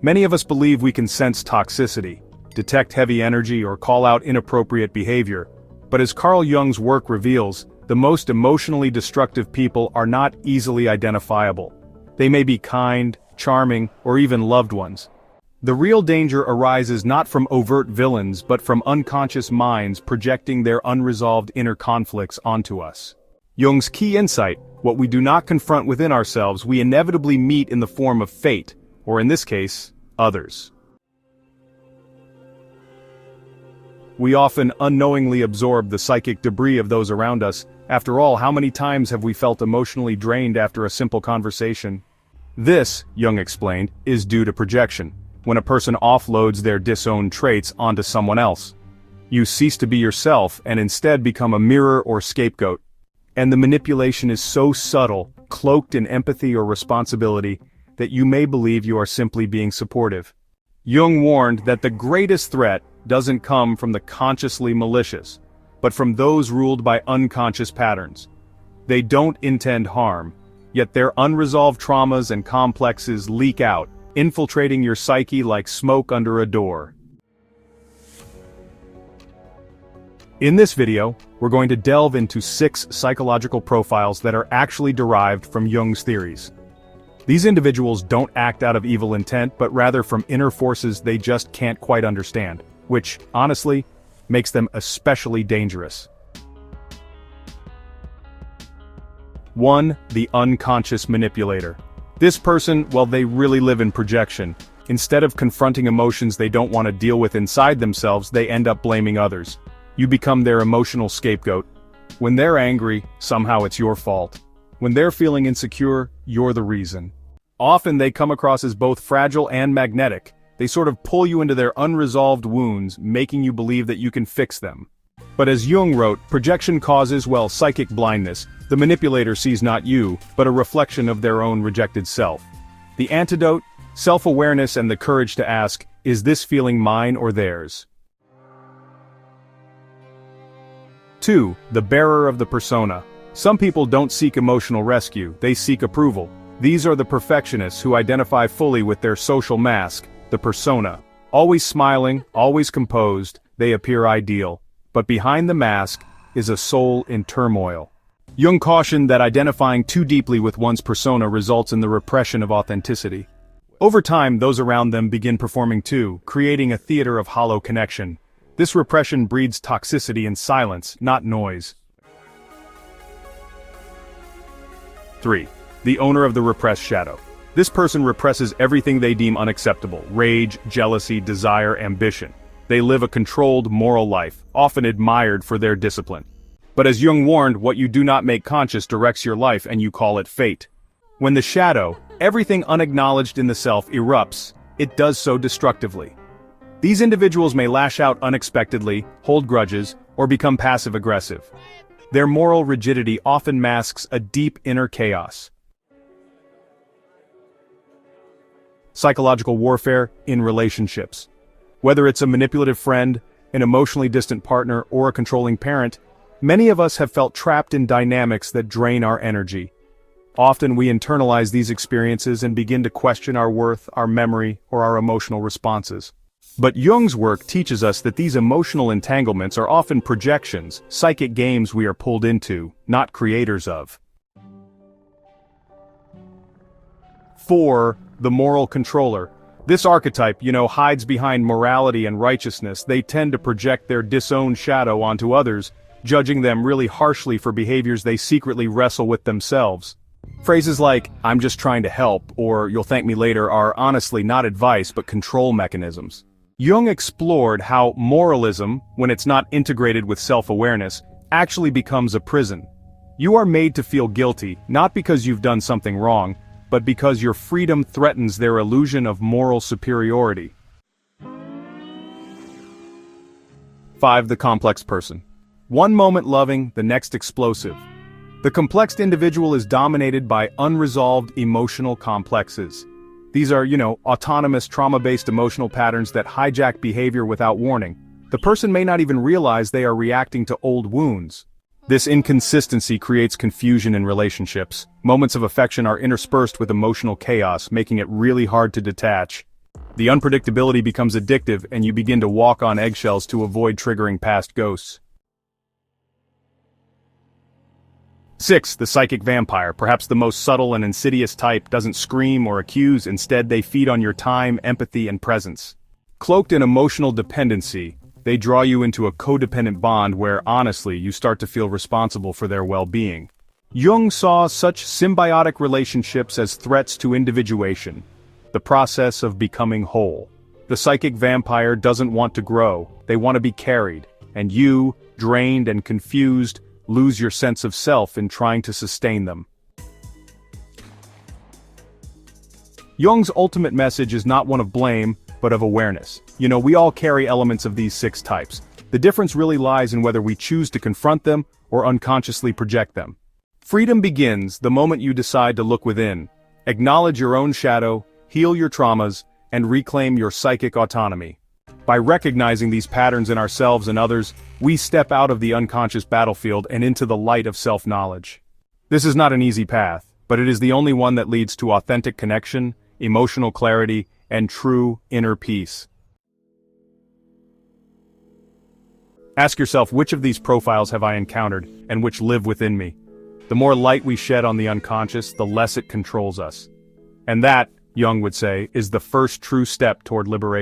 Many of us believe we can sense toxicity, detect heavy energy, or call out inappropriate behavior. But as Carl Jung's work reveals, the most emotionally destructive people are not easily identifiable. They may be kind, charming, or even loved ones. The real danger arises not from overt villains but from unconscious minds projecting their unresolved inner conflicts onto us. Jung's key insight: what we do not confront within ourselves, we inevitably meet in the form of fate, or in this case, others. We often unknowingly absorb the psychic debris of those around us. After all, how many times have we felt emotionally drained after a simple conversation? This, Jung explained, is due to projection. When a person offloads their disowned traits onto someone else, you cease to be yourself and instead become a mirror or scapegoat. And the manipulation is so subtle, cloaked in empathy or responsibility, that you may believe you are simply being supportive. Jung warned that the greatest threat doesn't come from the consciously malicious, but from those ruled by unconscious patterns. They don't intend harm, yet their unresolved traumas and complexes leak out, infiltrating your psyche like smoke under a door. In this video, we're going to delve into 6 psychological profiles that are actually derived from Jung's theories. These individuals don't act out of evil intent, but rather from inner forces they just can't quite understand, which, honestly, makes them especially dangerous. 1. The unconscious manipulator. This person, well, they really live in projection. Instead of confronting emotions they don't want to deal with inside themselves, they end up blaming others. You become their emotional scapegoat. When they're angry, somehow it's your fault. When they're feeling insecure, you're the reason. Often they come across as both fragile and magnetic. They sort of pull you into their unresolved wounds, making you believe that you can fix them. But as Jung wrote, projection causes, well, psychic blindness. The manipulator sees not you, but a reflection of their own rejected self. The antidote? Self-awareness and the courage to ask, is this feeling mine or theirs? 2. The bearer of the persona. Some people don't seek emotional rescue, they seek approval. These are the perfectionists who identify fully with their social mask, the persona. Always smiling, always composed, they appear ideal. But behind the mask is a soul in turmoil. Jung cautioned that identifying too deeply with one's persona results in the repression of authenticity. Over time, those around them begin performing too, creating a theater of hollow connection. This repression breeds toxicity in silence, not noise. 3. The owner of the repressed shadow. This person represses everything they deem unacceptable: rage, jealousy, desire, ambition. They live a controlled, moral life, often admired for their discipline. But as Jung warned, what you do not make conscious directs your life, and you call it fate. When the shadow, everything unacknowledged in the self, erupts, it does so destructively. These individuals may lash out unexpectedly, hold grudges, or become passive-aggressive. Their moral rigidity often masks a deep inner chaos. Psychological warfare in relationships. Whether it's a manipulative friend, an emotionally distant partner, or a controlling parent, many of us have felt trapped in dynamics that drain our energy. Often we internalize these experiences and begin to question our worth, our memory, or our emotional responses. But Jung's work teaches us that these emotional entanglements are often projections, psychic games we are pulled into, not creators of. 4. The moral controller. This archetype, hides behind morality and righteousness. They tend to project their disowned shadow onto others, judging them really harshly for behaviors they secretly wrestle with themselves. Phrases like, "I'm just trying to help," or "you'll thank me later," are honestly not advice but control mechanisms. Jung explored how moralism, when it's not integrated with self-awareness, actually becomes a prison. You are made to feel guilty, not because you've done something wrong, but because your freedom threatens their illusion of moral superiority. 5. The complex person. One moment loving, the next explosive. The complex individual is dominated by unresolved emotional complexes. These are, autonomous trauma-based emotional patterns that hijack behavior without warning. The person may not even realize they are reacting to old wounds. This inconsistency creates confusion in relationships. Moments of affection are interspersed with emotional chaos, making it really hard to detach. The unpredictability becomes addictive and you begin to walk on eggshells to avoid triggering past ghosts. 6. The psychic vampire, perhaps the most subtle and insidious type, doesn't scream or accuse, instead they feed on your time, empathy, and presence. Cloaked in emotional dependency, they draw you into a codependent bond where, honestly, you start to feel responsible for their well-being. Jung saw such symbiotic relationships as threats to individuation, the process of becoming whole. The psychic vampire doesn't want to grow, they want to be carried, and you, drained and confused, lose your sense of self in trying to sustain them. Jung's ultimate message is not one of blame, but of awareness. We all carry elements of these 6 types. The difference really lies in whether we choose to confront them or unconsciously project them. Freedom begins the moment you decide to look within, acknowledge your own shadow, heal your traumas, and reclaim your psychic autonomy. By recognizing these patterns in ourselves and others, we step out of the unconscious battlefield and into the light of self-knowledge. This is not an easy path, but it is the only one that leads to authentic connection, emotional clarity, and true inner peace. Ask yourself, which of these profiles have I encountered, and which live within me? The more light we shed on the unconscious, the less it controls us. And that, Jung would say, is the first true step toward liberation.